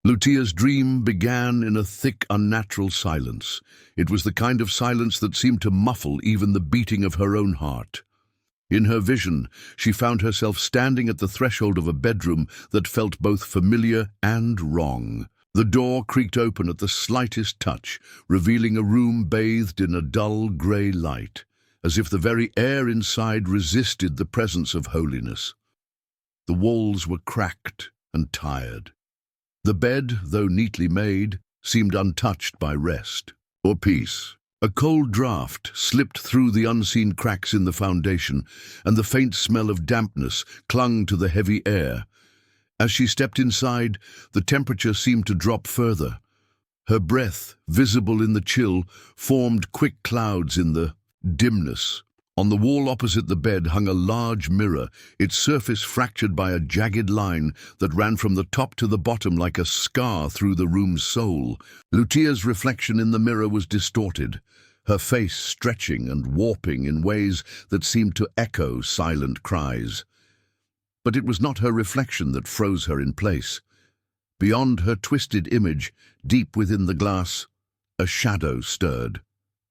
Lucia's dream began in a thick, unnatural silence. It was the kind of silence that seemed to muffle even the beating of her own heart. In her vision, she found herself standing at the threshold of a bedroom that felt both familiar and wrong. The door creaked open at the slightest touch, revealing a room bathed in a dull grey light, as if the very air inside resisted the presence of holiness. The walls were cracked and tired. The bed, though neatly made, seemed untouched by rest or peace. A cold draught slipped through the unseen cracks in the foundation, and the faint smell of dampness clung to the heavy air. As she stepped inside, the temperature seemed to drop further. Her breath, visible in the chill, formed quick clouds in the dimness. On the wall opposite the bed hung a large mirror, its surface fractured by a jagged line that ran from the top to the bottom like a scar through the room's soul. Lucia's reflection in the mirror was distorted, her face stretching and warping in ways that seemed to echo silent cries. But it was not her reflection that froze her in place. Beyond her twisted image, deep within the glass, a shadow stirred.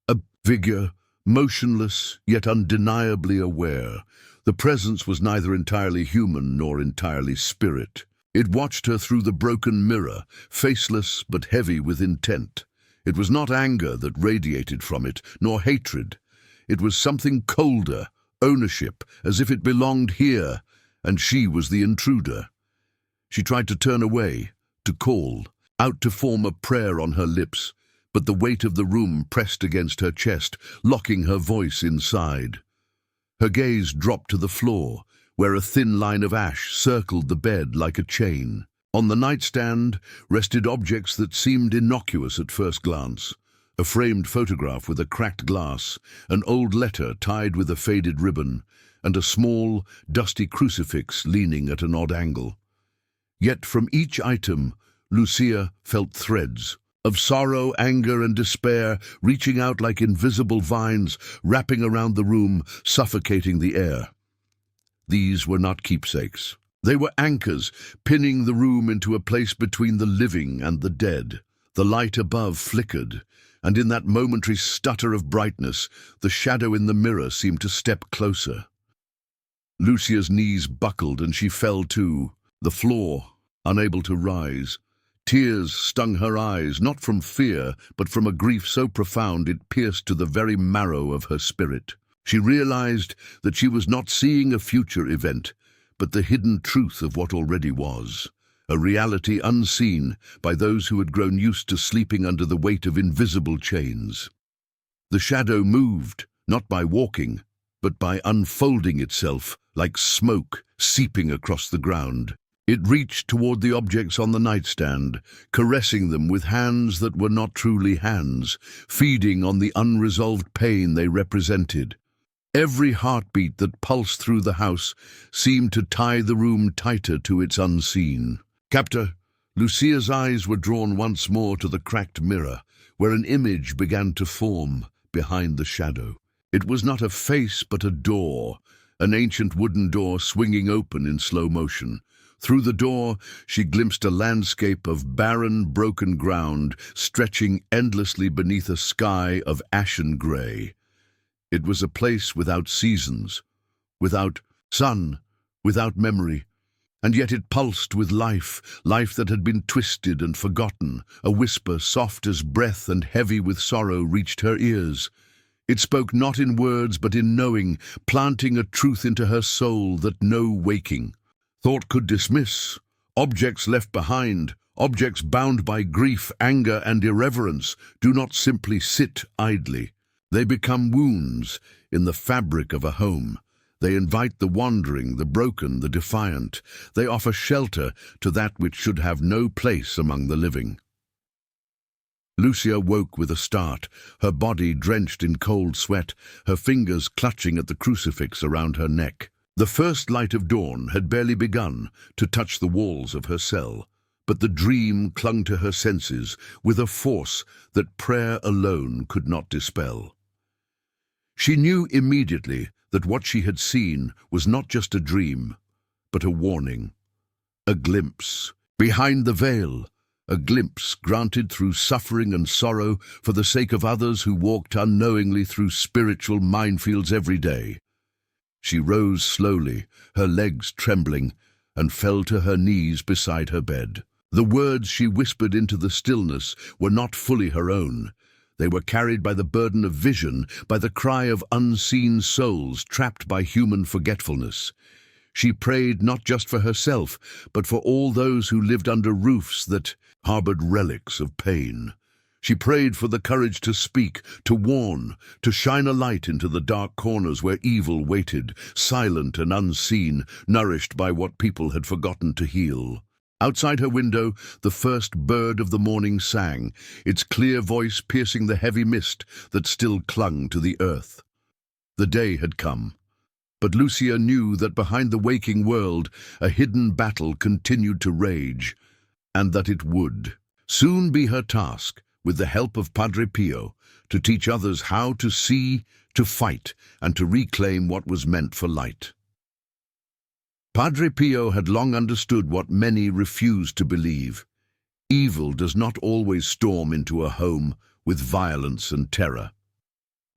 A figure, motionless, yet undeniably aware. The presence was neither entirely human nor entirely spirit. It watched her through the broken mirror, faceless but heavy with intent. It was not anger that radiated from it, nor hatred. It was something colder, ownership, as if it belonged here, and she was the intruder. She tried to turn away, to call, out to form a prayer on her lips, but the weight of the room pressed against her chest, locking her voice inside. Her gaze dropped to the floor, where a thin line of ash circled the bed like a chain. On the nightstand rested objects that seemed innocuous at first glance. A framed photograph with a cracked glass, an old letter tied with a faded ribbon, and a small, dusty crucifix leaning at an odd angle. Yet from each item, Lucia felt threads of sorrow, anger, and despair reaching out like invisible vines, wrapping around the room, suffocating the air. These were not keepsakes. They were anchors, pinning the room into a place between the living and the dead. The light above flickered, and in that momentary stutter of brightness, the shadow in the mirror seemed to step closer. Lucia's knees buckled and she fell to the floor, unable to rise. Tears stung her eyes, not from fear, but from a grief so profound it pierced to the very marrow of her spirit. She realized that she was not seeing a future event, but the hidden truth of what already was, a reality unseen by those who had grown used to sleeping under the weight of invisible chains. The shadow moved, not by walking, but by unfolding itself like smoke seeping across the ground. It reached toward the objects on the nightstand, caressing them with hands that were not truly hands, feeding on the unresolved pain they represented. Every heartbeat that pulsed through the house seemed to tie the room tighter to its unseen. Captor, Lucia's eyes were drawn once more to the cracked mirror, where an image began to form behind the shadow. It was not a face but a door, an ancient wooden door swinging open in slow motion. Through the door, she glimpsed a landscape of barren, broken ground, stretching endlessly beneath a sky of ashen gray. It was a place without seasons, without sun, without memory, and yet it pulsed with life, life that had been twisted and forgotten. A whisper, soft as breath and heavy with sorrow, reached her ears. It spoke not in words but in knowing, planting a truth into her soul that no waking thought could dismiss. Objects left behind, objects bound by grief, anger, and irreverence, do not simply sit idly. They become wounds in the fabric of a home. They invite the wandering, the broken, the defiant. They offer shelter to that which should have no place among the living. Lucia woke with a start, her body drenched in cold sweat, her fingers clutching at the crucifix around her neck. The first light of dawn had barely begun to touch the walls of her cell, but the dream clung to her senses with a force that prayer alone could not dispel. She knew immediately that what she had seen was not just a dream, but a warning, a glimpse. Behind the veil, a glimpse granted through suffering and sorrow for the sake of others who walked unknowingly through spiritual minefields every day. She rose slowly, her legs trembling, and fell to her knees beside her bed. The words she whispered into the stillness were not fully her own. They were carried by the burden of vision, by the cry of unseen souls trapped by human forgetfulness. She prayed not just for herself, but for all those who lived under roofs that harbored relics of pain. She prayed for the courage to speak, to warn, to shine a light into the dark corners where evil waited, silent and unseen, nourished by what people had forgotten to heal. Outside her window, the first bird of the morning sang, its clear voice piercing the heavy mist that still clung to the earth. The day had come, but Lucia knew that behind the waking world a hidden battle continued to rage, and that it would soon be her task, with the help of Padre Pio, to teach others how to see, to fight, and to reclaim what was meant for light. Padre Pio had long understood what many refused to believe. Evil does not always storm into a home with violence and terror.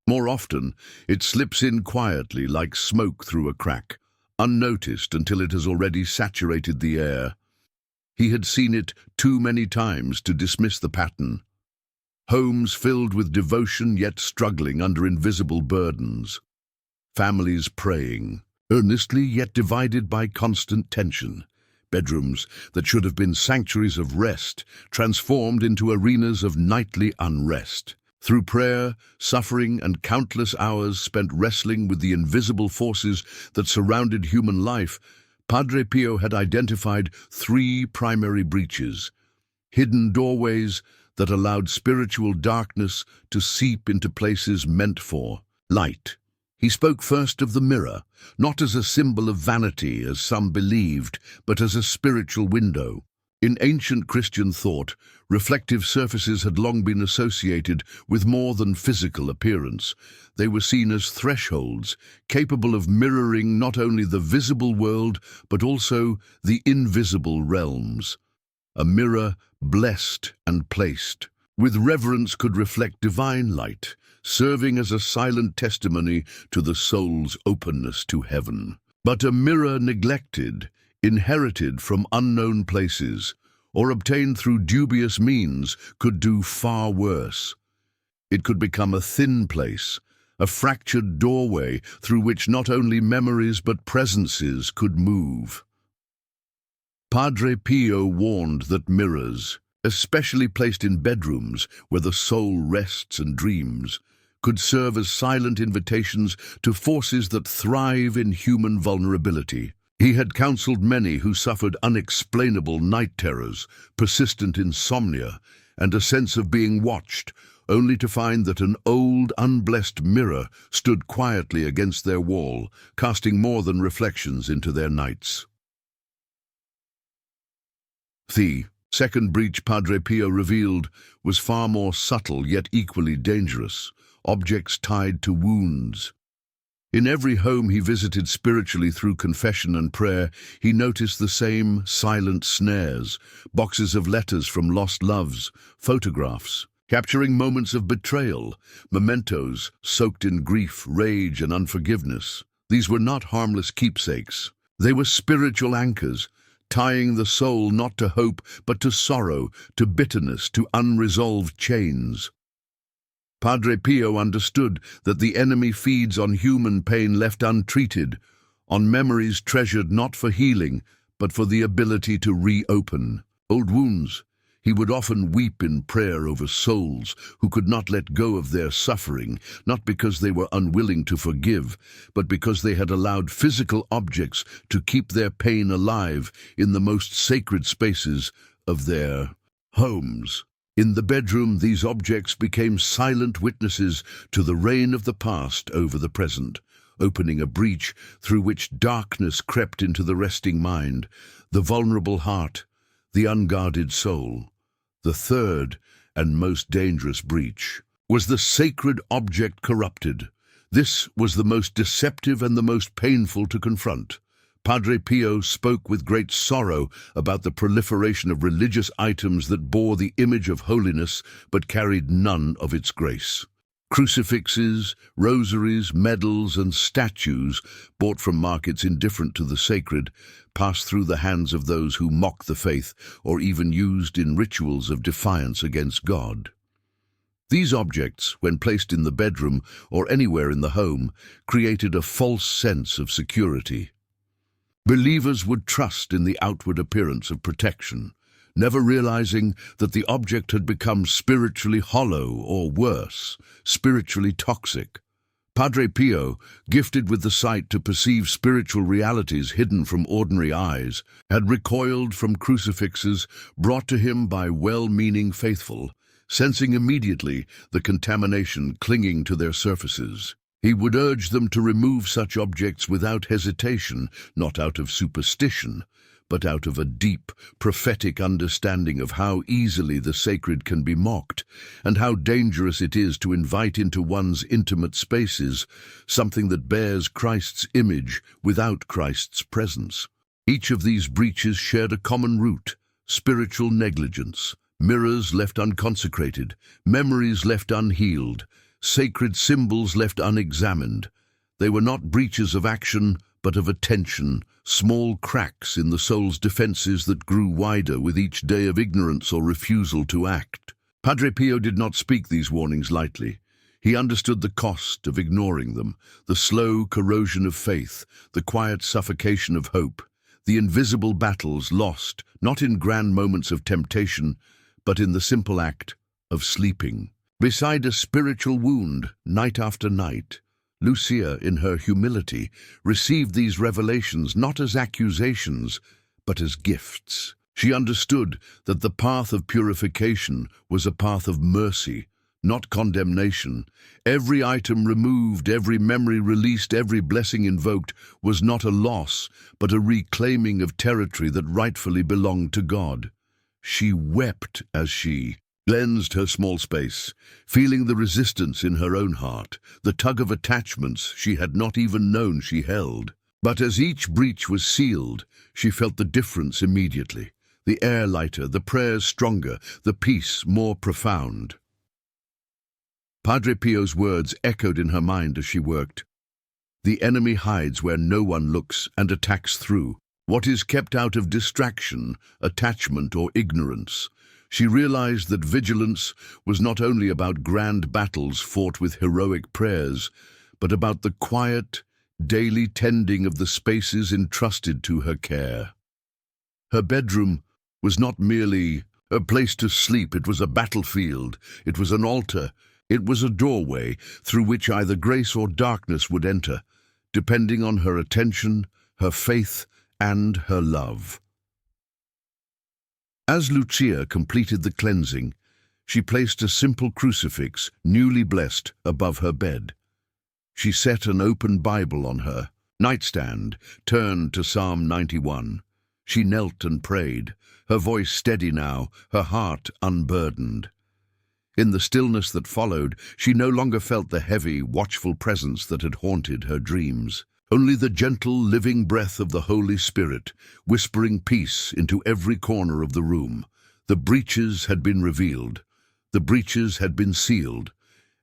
More often, it slips in quietly like smoke through a crack, unnoticed until it has already saturated the air. He had seen it too many times to dismiss the pattern. Homes filled with devotion yet struggling under invisible burdens. Families praying earnestly yet divided by constant tension. Bedrooms that should have been sanctuaries of rest transformed into arenas of nightly unrest. Through prayer, suffering, and countless hours spent wrestling with the invisible forces that surrounded human life, Padre Pio had identified three primary breaches: hidden doorways that allowed spiritual darkness to seep into places meant for light. He spoke first of the mirror, not as a symbol of vanity, as some believed, but as a spiritual window. In ancient Christian thought, reflective surfaces had long been associated with more than physical appearance. They were seen as thresholds, capable of mirroring not only the visible world, but also the invisible realms. A mirror blessed and placed, with reverence could reflect divine light, serving as a silent testimony to the soul's openness to heaven. But a mirror neglected, inherited from unknown places, or obtained through dubious means, could do far worse. It could become a thin place, a fractured doorway through which not only memories but presences could move. Padre Pio warned that mirrors, especially placed in bedrooms where the soul rests and dreams, could serve as silent invitations to forces that thrive in human vulnerability. He had counseled many who suffered unexplainable night terrors, persistent insomnia, and a sense of being watched, only to find that an old, unblessed mirror stood quietly against their wall, casting more than reflections into their nights. The second breach Padre Pio revealed was far more subtle yet equally dangerous: objects tied to wounds. In every home he visited spiritually through confession and prayer, he noticed the same silent snares: boxes of letters from lost loves, photographs, capturing moments of betrayal, mementos soaked in grief, rage, and unforgiveness. These were not harmless keepsakes. They were spiritual anchors, tying the soul not to hope, but to sorrow, to bitterness, to unresolved chains. Padre Pio understood that the enemy feeds on human pain left untreated, on memories treasured not for healing, but for the ability to reopen old wounds. He would often weep in prayer over souls who could not let go of their suffering, not because they were unwilling to forgive, but because they had allowed physical objects to keep their pain alive in the most sacred spaces of their homes. In the bedroom, these objects became silent witnesses to the reign of the past over the present, opening a breach through which darkness crept into the resting mind, the vulnerable heart, the unguarded soul. The third and most dangerous breach was the sacred object corrupted. This was the most deceptive and the most painful to confront. Padre Pio spoke with great sorrow about the proliferation of religious items that bore the image of holiness but carried none of its grace. Crucifixes, rosaries, medals, and statues, bought from markets indifferent to the sacred, passed through the hands of those who mock the faith or even used in rituals of defiance against God. These objects, when placed in the bedroom or anywhere in the home, created a false sense of security. Believers would trust in the outward appearance of protection, never realizing that the object had become spiritually hollow or worse, spiritually toxic. Padre Pio, gifted with the sight to perceive spiritual realities hidden from ordinary eyes, had recoiled from crucifixes brought to him by well-meaning faithful, sensing immediately the contamination clinging to their surfaces. He would urge them to remove such objects without hesitation, not out of superstition, but out of a deep, prophetic understanding of how easily the sacred can be mocked, and how dangerous it is to invite into one's intimate spaces something that bears Christ's image without Christ's presence. Each of these breaches shared a common root: spiritual negligence, mirrors left unconsecrated, memories left unhealed, sacred symbols left unexamined. They were not breaches of action, but of attention, small cracks in the soul's defenses that grew wider with each day of ignorance or refusal to act. Padre Pio did not speak these warnings lightly. He understood the cost of ignoring them, the slow corrosion of faith, the quiet suffocation of hope, the invisible battles lost, not in grand moments of temptation, but in the simple act of sleeping. Beside a spiritual wound, night after night, Lucia, in her humility, received these revelations not as accusations, but as gifts. She understood that the path of purification was a path of mercy, not condemnation. Every item removed, every memory released, every blessing invoked was not a loss, but a reclaiming of territory that rightfully belonged to God. She wept as she cleansed her small space, feeling the resistance in her own heart, the tug of attachments she had not even known she held. But as each breach was sealed, she felt the difference immediately. The air lighter, the prayers stronger, the peace more profound. Padre Pio's words echoed in her mind as she worked. The enemy hides where no one looks and attacks through what is kept out of distraction, attachment, or ignorance. She realized that vigilance was not only about grand battles fought with heroic prayers, but about the quiet, daily tending of the spaces entrusted to her care. Her bedroom was not merely a place to sleep, it was a battlefield, it was an altar, it was a doorway through which either grace or darkness would enter, depending on her attention, her faith, and her love. As Lucia completed the cleansing, she placed a simple crucifix, newly blessed, above her bed. She set an open Bible on her nightstand, turned to Psalm 91. She knelt and prayed, her voice steady now, her heart unburdened. In the stillness that followed, she no longer felt the heavy, watchful presence that had haunted her dreams. Only the gentle, living breath of the Holy Spirit, whispering peace into every corner of the room. The breaches had been revealed, the breaches had been sealed,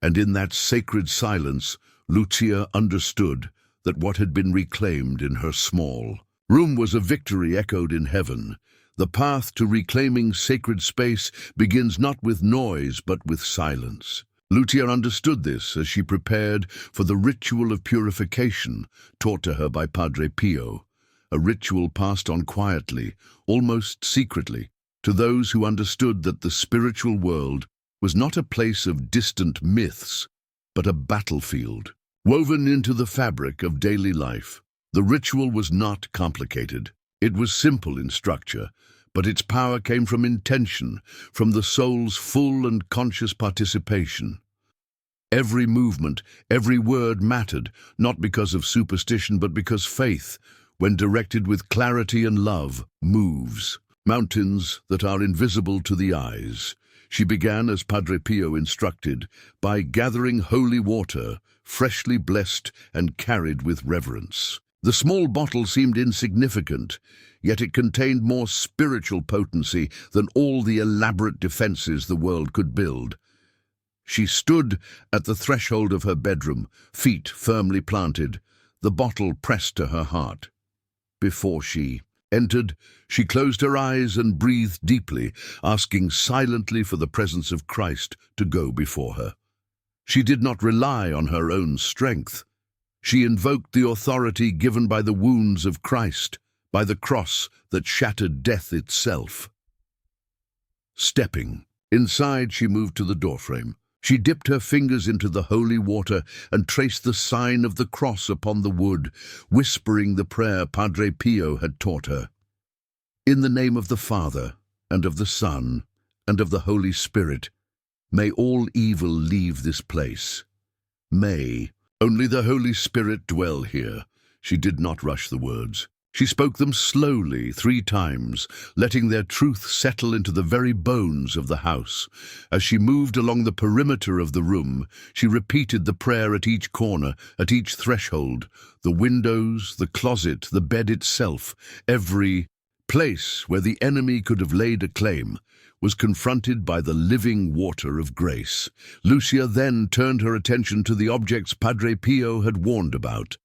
and in that sacred silence, Lucia understood that what had been reclaimed in her small room was a victory echoed in heaven. The path to reclaiming sacred space begins not with noise, but with silence. Lucia understood this as she prepared for the ritual of purification taught to her by Padre Pio, a ritual passed on quietly, almost secretly, to those who understood that the spiritual world was not a place of distant myths, but a battlefield, woven into the fabric of daily life. The ritual was not complicated. It was simple in structure, but its power came from intention, from the soul's full and conscious participation. Every movement, every word mattered, not because of superstition, but because faith, when directed with clarity and love, moves mountains that are invisible to the eyes. She began, as Padre Pio instructed, by gathering holy water, freshly blessed and carried with reverence. The small bottle seemed insignificant, yet it contained more spiritual potency than all the elaborate defenses the world could build. She stood at the threshold of her bedroom, feet firmly planted, the bottle pressed to her heart. Before she entered, she closed her eyes and breathed deeply, asking silently for the presence of Christ to go before her. She did not rely on her own strength. She invoked the authority given by the wounds of Christ, by the cross that shattered death itself. Stepping inside, she moved to the doorframe. She dipped her fingers into the holy water and traced the sign of the cross upon the wood, whispering the prayer Padre Pio had taught her. In the name of the Father, and of the Son, and of the Holy Spirit, may all evil leave this place. May only the Holy Spirit dwell here. She did not rush the words. She spoke them slowly 3 times, letting their truth settle into the very bones of the house. As she moved along the perimeter of the room, she repeated the prayer at each corner, at each threshold, the windows, the closet, the bed itself. Every place where the enemy could have laid a claim was confronted by the living water of grace. Lucia then turned her attention to the objects Padre Pio had warned about.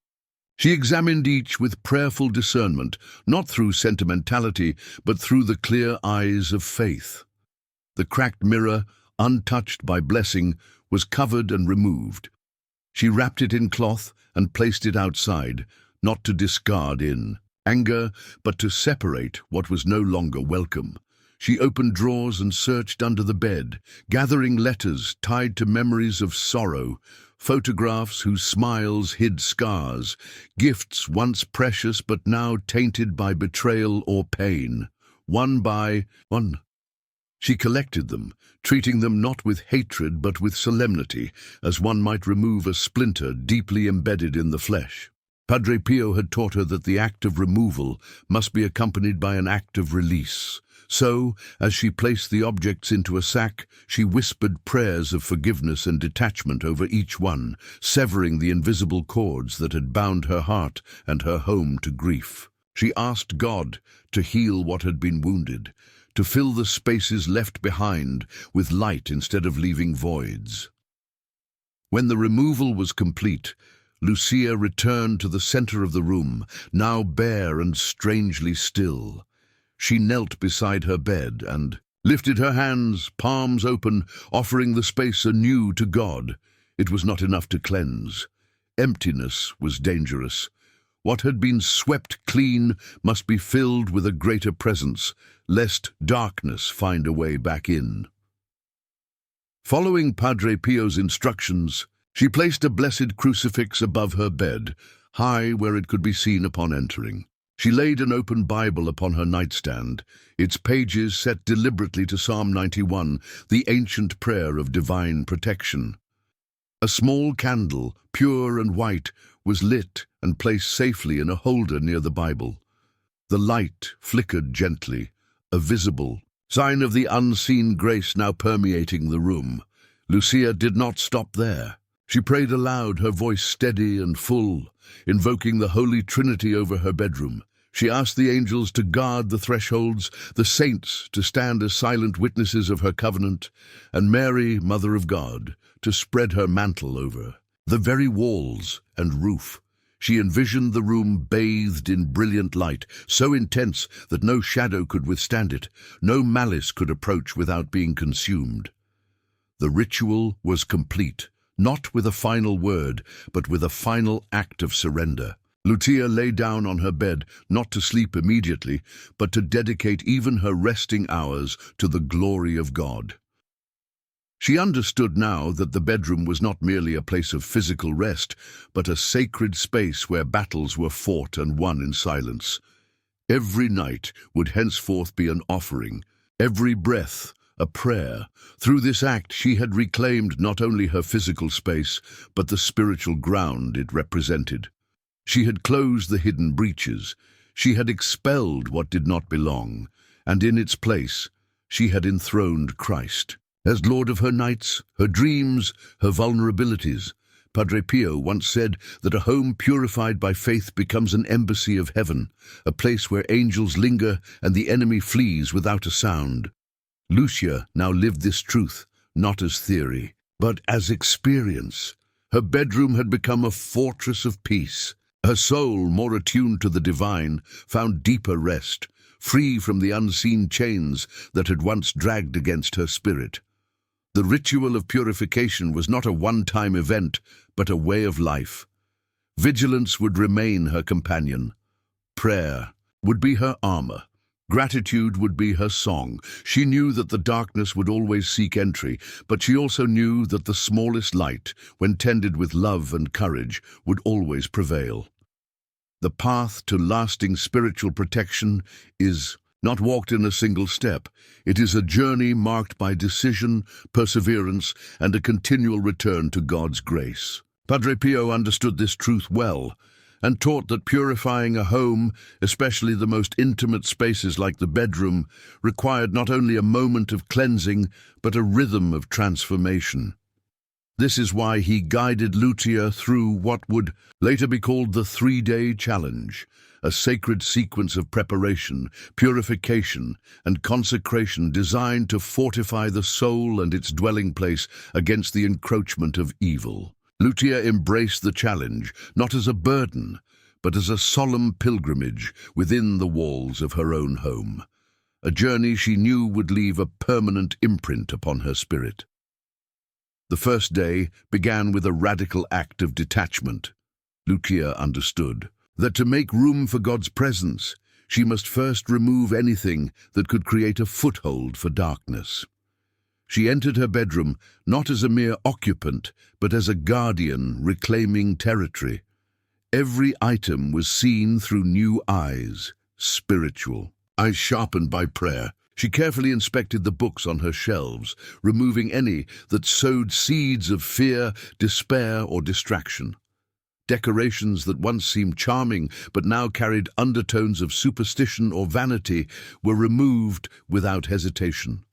She examined each with prayerful discernment, not through sentimentality, but through the clear eyes of faith. The cracked mirror, untouched by blessing, was covered and removed. She wrapped it in cloth and placed it outside, not to discard in anger, but to separate what was no longer welcome. She opened drawers and searched under the bed, gathering letters tied to memories of sorrow, photographs whose smiles hid scars, gifts once precious but now tainted by betrayal or pain. One by one, she collected them, treating them not with hatred but with solemnity, as one might remove a splinter deeply embedded in the flesh. Padre Pio had taught her that the act of removal must be accompanied by an act of release. So, as she placed the objects into a sack, she whispered prayers of forgiveness and detachment over each one, severing the invisible cords that had bound her heart and her home to grief. She asked God to heal what had been wounded, to fill the spaces left behind with light instead of leaving voids. When the removal was complete, Lucia returned to the center of the room, now bare and strangely still. She knelt beside her bed and lifted her hands, palms open, offering the space anew to God. It was not enough to cleanse. Emptiness was dangerous. What had been swept clean must be filled with a greater presence, lest darkness find a way back in. Following Padre Pio's instructions, she placed a blessed crucifix above her bed, high where it could be seen upon entering. She laid an open Bible upon her nightstand, its pages set deliberately to Psalm 91, the ancient prayer of divine protection. A small candle, pure and white, was lit and placed safely in a holder near the Bible. The light flickered gently, a visible sign of the unseen grace now permeating the room. Lucia did not stop there. She prayed aloud, her voice steady and full, invoking the Holy Trinity over her bedroom. She asked the angels to guard the thresholds, the saints to stand as silent witnesses of her covenant, and Mary, Mother of God, to spread her mantle over the very walls and roof. She envisioned the room bathed in brilliant light, so intense that no shadow could withstand it, no malice could approach without being consumed. The ritual was complete, not with a final word, but with a final act of surrender. Lucia lay down on her bed, not to sleep immediately, but to dedicate even her resting hours to the glory of God. She understood now that the bedroom was not merely a place of physical rest, but a sacred space where battles were fought and won in silence. Every night would henceforth be an offering, every breath a prayer. Through this act she had reclaimed not only her physical space, but the spiritual ground it represented. She had closed the hidden breaches, she had expelled what did not belong, and in its place she had enthroned Christ as Lord of her nights, her dreams, her vulnerabilities. Padre Pio once said that a home purified by faith becomes an embassy of heaven, a place where angels linger and the enemy flees without a sound. Lucia now lived this truth, not as theory, but as experience. Her bedroom had become a fortress of peace. Her soul, more attuned to the divine, found deeper rest, free from the unseen chains that had once dragged against her spirit. The ritual of purification was not a one-time event, but a way of life. Vigilance would remain her companion. Prayer would be her armor. Gratitude would be her song. She knew that the darkness would always seek entry, but she also knew that the smallest light, when tended with love and courage, would always prevail. The path to lasting spiritual protection is not walked in a single step. It is a journey marked by decision, perseverance, and a continual return to God's grace. Padre Pio understood this truth well, and taught that purifying a home, especially the most intimate spaces like the bedroom, required not only a moment of cleansing, but a rhythm of transformation. This is why he guided Lucia through what would later be called the 3-day challenge, a sacred sequence of preparation, purification, and consecration designed to fortify the soul and its dwelling place against the encroachment of evil. Lucia embraced the challenge, not as a burden, but as a solemn pilgrimage within the walls of her own home, a journey she knew would leave a permanent imprint upon her spirit. The first day began with a radical act of detachment. Lucia understood that to make room for God's presence, she must first remove anything that could create a foothold for darkness. She entered her bedroom not as a mere occupant, but as a guardian reclaiming territory. Every item was seen through new eyes, spiritual, eyes sharpened by prayer. She carefully inspected the books on her shelves, removing any that sowed seeds of fear, despair, or distraction. Decorations that once seemed charming but now carried undertones of superstition or vanity were removed without hesitation.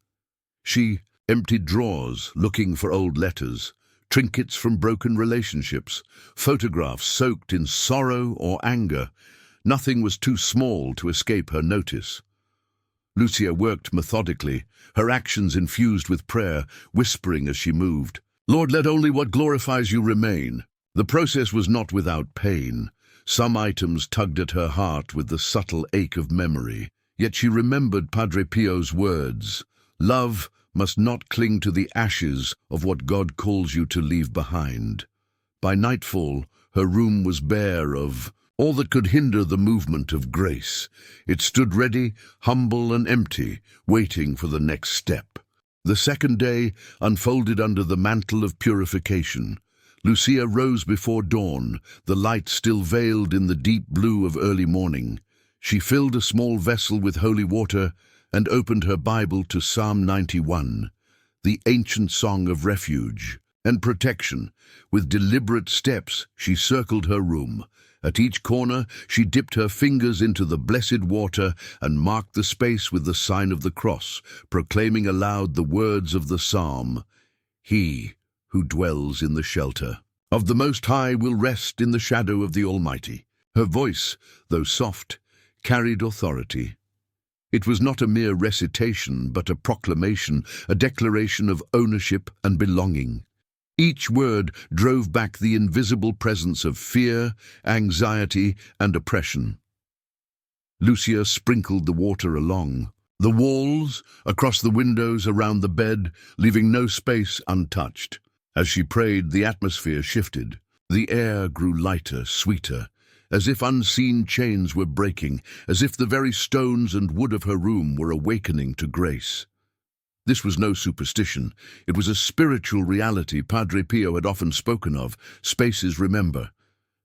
She emptied drawers looking for old letters, trinkets from broken relationships, photographs soaked in sorrow or anger. Nothing was too small to escape her notice. Lucia worked methodically, her actions infused with prayer, whispering as she moved, "Lord, let only what glorifies you remain." The process was not without pain. Some items tugged at her heart with the subtle ache of memory. Yet she remembered Padre Pio's words, "Love must not cling to the ashes of what God calls you to leave behind." By nightfall, her room was bare of all that could hinder the movement of grace. It stood ready, humble and empty, waiting for the next step. The second day unfolded under the mantle of purification. Lucia rose before dawn, the light still veiled in the deep blue of early morning. She filled a small vessel with holy water and opened her Bible to Psalm 91, the ancient song of refuge and protection. With deliberate steps, she circled her room. At each corner, she dipped her fingers into the blessed water and marked the space with the sign of the cross, proclaiming aloud the words of the psalm, "He who dwells in the shelter of the Most High will rest in the shadow of the Almighty." Her voice, though soft, carried authority. It was not a mere recitation, but a proclamation, a declaration of ownership and belonging. Each word drove back the invisible presence of fear, anxiety, and oppression. Lucia sprinkled the water along the walls, across the windows, around the bed, leaving no space untouched. As she prayed, the atmosphere shifted. The air grew lighter, sweeter, as if unseen chains were breaking, as if the very stones and wood of her room were awakening to grace. This was no superstition. It was a spiritual reality Padre Pio had often spoken of, spaces remember.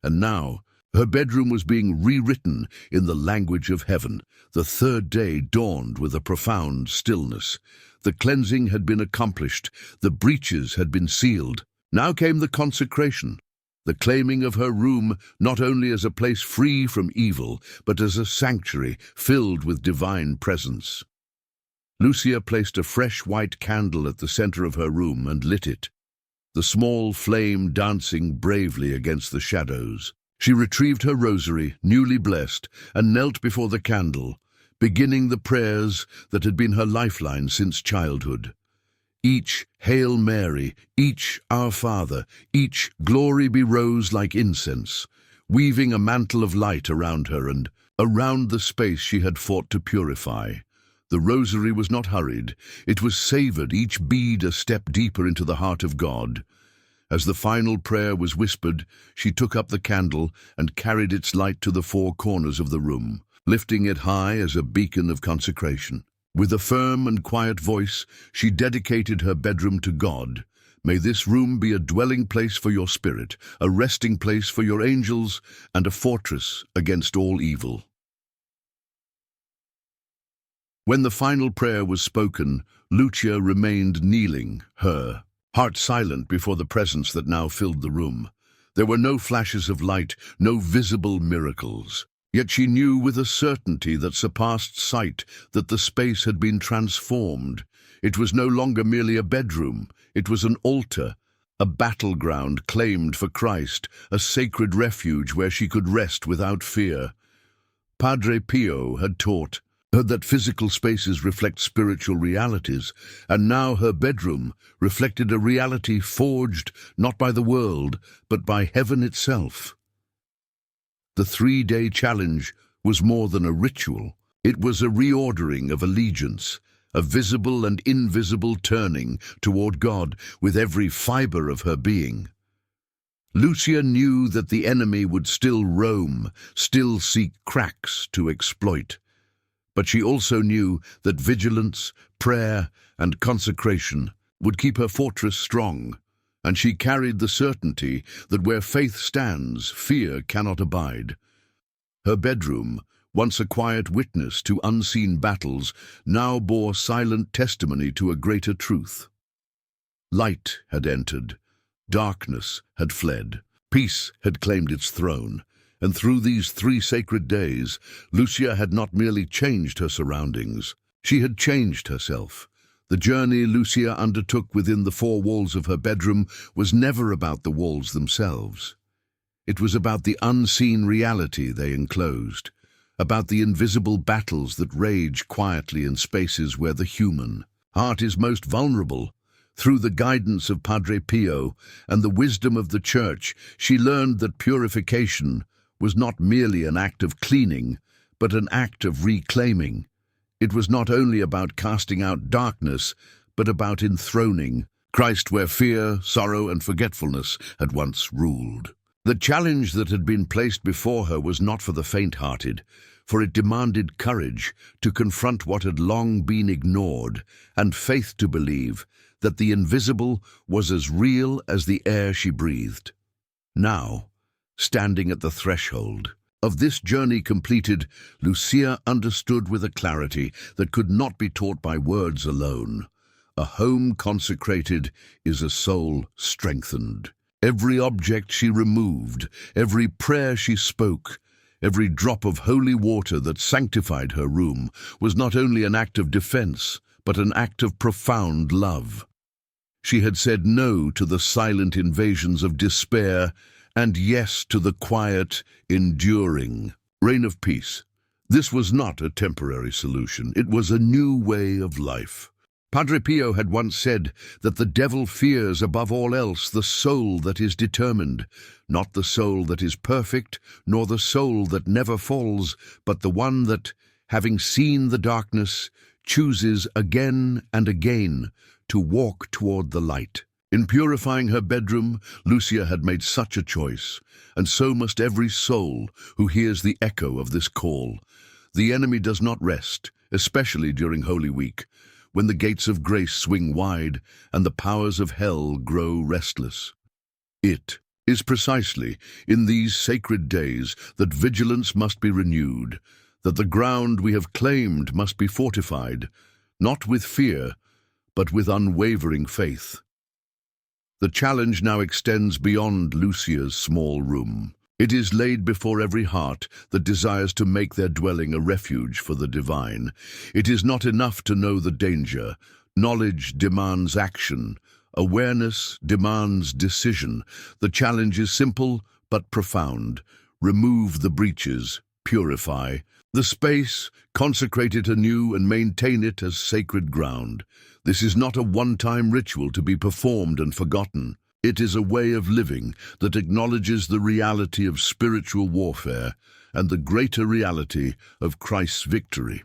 And now, her bedroom was being rewritten in the language of heaven. The third day dawned with a profound stillness. The cleansing had been accomplished. The breaches had been sealed. Now came the consecration, the claiming of her room not only as a place free from evil, but as a sanctuary filled with divine presence. Lucia placed a fresh white candle at the center of her room and lit it. the small flame dancing bravely against the shadows. She retrieved her rosary, newly blessed, and knelt before the candle, beginning the prayers that had been her lifeline since childhood. Each Hail Mary, each Our Father, each Glory be rose like incense, weaving a mantle of light around her and around the space she had fought to purify. The rosary was not hurried, it was savored, each bead a step deeper into the heart of God. As the final prayer was whispered, she took up the candle and carried its light to the four corners of the room, lifting it high as a beacon of consecration. With a firm and quiet voice, she dedicated her bedroom to God. May this room be a dwelling place for your spirit, a resting place for your angels, and a fortress against all evil. When the final prayer was spoken, Lucia remained kneeling, her heart silent before the presence that now filled the room. There were no flashes of light, no visible miracles. Yet she knew with a certainty that surpassed sight that the space had been transformed. It was no longer merely a bedroom, it was an altar, a battleground claimed for Christ, a sacred refuge where she could rest without fear. Padre Pio had taught her that physical spaces reflect spiritual realities, and now her bedroom reflected a reality forged not by the world, but by heaven itself. The 3-day challenge was more than a ritual. It was a reordering of allegiance, a visible and invisible turning toward God with every fiber of her being. Lucia knew that the enemy would still roam, still seek cracks to exploit. But she also knew that vigilance, prayer, and consecration would keep her fortress strong, and she carried the certainty that where faith stands, fear cannot abide. Her bedroom, once a quiet witness to unseen battles, now bore silent testimony to a greater truth. Light had entered, darkness had fled, peace had claimed its throne. And through these 3 sacred days, Lucia had not merely changed her surroundings, she had changed herself. The journey Lucia undertook within the 4 walls of her bedroom was never about the walls themselves. It was about the unseen reality they enclosed, about the invisible battles that rage quietly in spaces where the human heart is most vulnerable. Through the guidance of Padre Pio and the wisdom of the Church, she learned that purification was not merely an act of cleaning, but an act of reclaiming. It was not only about casting out darkness, but about enthroning Christ where fear, sorrow, and forgetfulness had once ruled. The challenge that had been placed before her was not for the faint-hearted, for it demanded courage to confront what had long been ignored, and faith to believe that the invisible was as real as the air she breathed. Now, standing at the threshold of this journey completed, Lucia understood with a clarity that could not be taught by words alone. A home consecrated is a soul strengthened. Every object she removed, every prayer she spoke, every drop of holy water that sanctified her room was not only an act of defense, but an act of profound love. She had said no to the silent invasions of despair and yes to the quiet, enduring reign of peace. This was not a temporary solution. It was a new way of life. Padre Pio had once said that the devil fears above all else the soul that is determined, not the soul that is perfect, nor the soul that never falls, but the one that, having seen the darkness, chooses again and again to walk toward the light. In purifying her bedroom, Lucia had made such a choice, and so must every soul who hears the echo of this call. The enemy does not rest, especially during Holy Week, when the gates of grace swing wide and the powers of hell grow restless. It is precisely in these sacred days that vigilance must be renewed, that the ground we have claimed must be fortified, not with fear, but with unwavering faith. The challenge now extends beyond Lucia's small room. It is laid before every heart that desires to make their dwelling a refuge for the divine. It is not enough to know the danger. Knowledge demands action, Awareness demands decision. The challenge is simple but profound. Remove the breaches, purify the space, consecrate it anew, and maintain it as sacred ground. This is not a one-time ritual to be performed and forgotten. It is a way of living that acknowledges the reality of spiritual warfare and the greater reality of Christ's victory.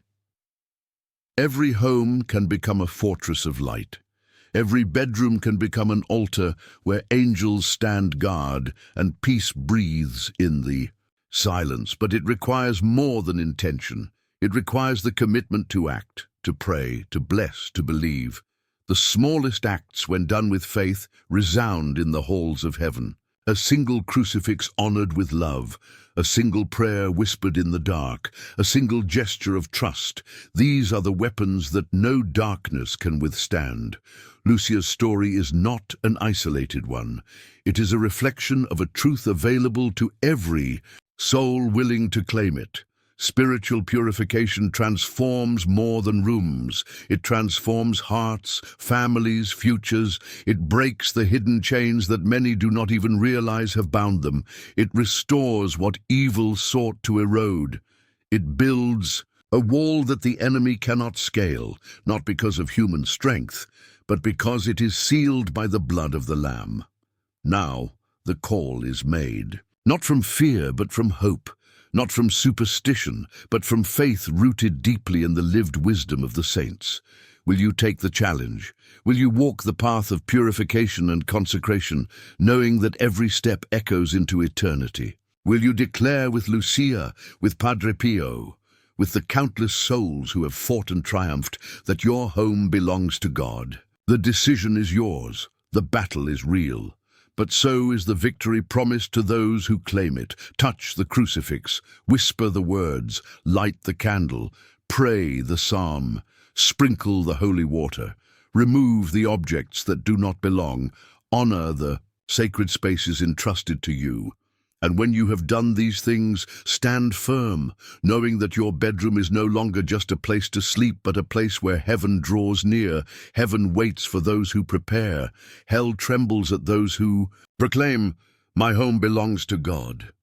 Every home can become a fortress of light. Every bedroom can become an altar where angels stand guard and peace breathes in the silence. But it requires more than intention. It requires the commitment to act, to pray, to bless, to believe. The smallest acts, when done with faith, resound in the halls of heaven. A single crucifix honored with love, a single prayer whispered in the dark, a single gesture of trust. These are the weapons that no darkness can withstand. Lucia's story is not an isolated one. It is a reflection of a truth available to every soul willing to claim it. Spiritual purification transforms more than rooms. It transforms hearts, families, futures. It breaks the hidden chains that many do not even realize have bound them. It restores what evil sought to erode. It builds a wall that the enemy cannot scale, not because of human strength, but because it is sealed by the blood of the Lamb. Now the call is made, not from fear but from hope. Not from superstition, but from faith rooted deeply in the lived wisdom of the saints. Will you take the challenge? Will you walk the path of purification and consecration, knowing that every step echoes into eternity? Will you declare with Lucia, with Padre Pio, with the countless souls who have fought and triumphed, that your home belongs to God? The decision is yours. The battle is real. But so is the victory promised to those who claim it. Touch the crucifix, whisper the words, light the candle, pray the psalm, sprinkle the holy water, remove the objects that do not belong, honor the sacred spaces entrusted to you. And when you have done these things, stand firm, knowing that your bedroom is no longer just a place to sleep, but a place where heaven draws near. Heaven waits for those who prepare. Hell trembles at those who proclaim, "My home belongs to God."